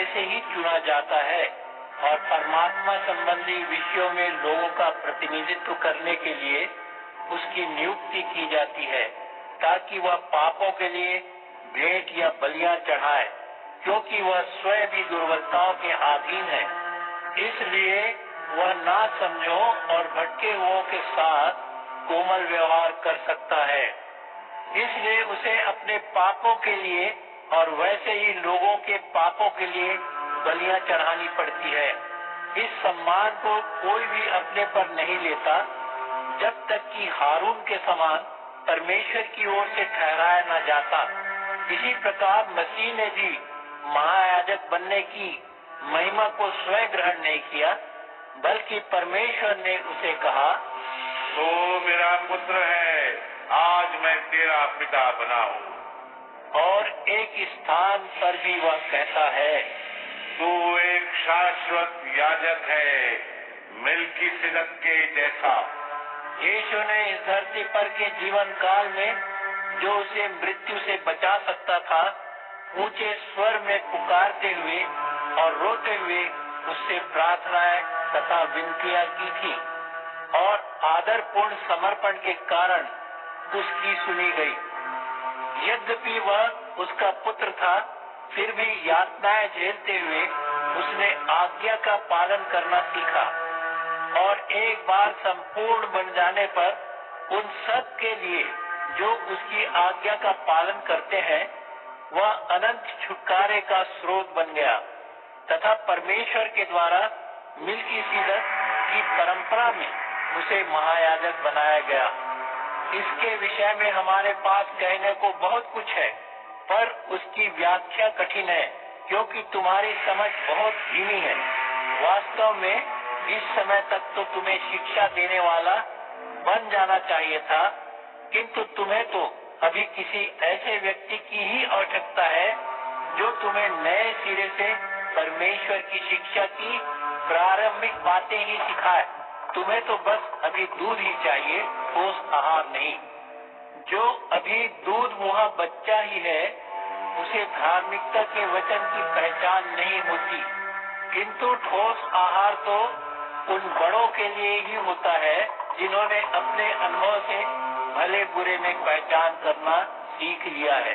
में से ही चुना जाता है और परमात्मा संबंधी विषयों में लोगों का प्रतिनिधित्व करने के लिए उसकी नियुक्ति की जाती है, ताकि वह पापों के लिए भेंट या बलियां चढ़ाए, क्योंकि वह स्वयं भी दुर्बलताओं के अधीन है। इसलिए वह ना समझो और भटके हुओं के साथ कोमल व्यवहार कर सकता है। इसलिए उसे अपने पापों के लिए और वैसे ही लोगों के पापों के लिए बलियां चढ़ानी पड़ती है। इस सम्मान को कोई भी अपने पर नहीं लेता जब तक कि हारून के समान परमेश्वर की ओर से ठहराया न जाता। इसी प्रकार मसीह ने भी महायाजक बनने की महिमा को स्वयं ग्रहण नहीं किया, बल्कि परमेश्वर ने उसे कहा, तो मेरा पुत्र है, आज मैं तेरा पिता बना हूँ। और एक स्थान पर भी वह कहता है, तू एक शाश्वत याजक है, मिल्कीसिदक के जैसा। यीशु ने इस धरती पर के जीवन काल में जो उसे मृत्यु से बचा सकता था, ऊंचे स्वर में पुकारते हुए और रोते हुए उससे प्रार्थनाएं तथा विनतियां की थी और आदरपूर्ण समर्पण के कारण उसकी सुनी गई। यद्यपि वह उसका पुत्र था, फिर भी यातनाएं झेलते हुए उसने आज्ञा का पालन करना सीखा और एक बार संपूर्ण बन जाने पर उन सब के लिए जो उसकी आज्ञा का पालन करते हैं, वह अनंत छुटकारे का स्रोत बन गया तथा परमेश्वर के द्वारा मिल्कीसिदक की परंपरा में उसे महायाजक बनाया गया। इसके विषय में हमारे पास कहने को बहुत कुछ है, पर उसकी व्याख्या कठिन है, क्योंकि तुम्हारी समझ बहुत धीमी है। वास्तव में इस समय तक तो तुम्हें शिक्षा देने वाला बन जाना चाहिए था, किंतु तुम्हें तो अभी किसी ऐसे व्यक्ति की ही आवश्यकता है जो तुम्हें नए सिरे से परमेश्वर की शिक्षा की प्रारंभिक बातें ही सिखाए। तुम्हें तो बस अभी दूध ही चाहिए, ठोस आहार नहीं। जो अभी दूध मुहा बच्चा ही है, उसे धार्मिकता के वचन की पहचान नहीं होती, किंतु ठोस आहार तो उन बड़ों के लिए ही होता है जिन्होंने अपने अनुभव से भले बुरे में पहचान करना सीख लिया है।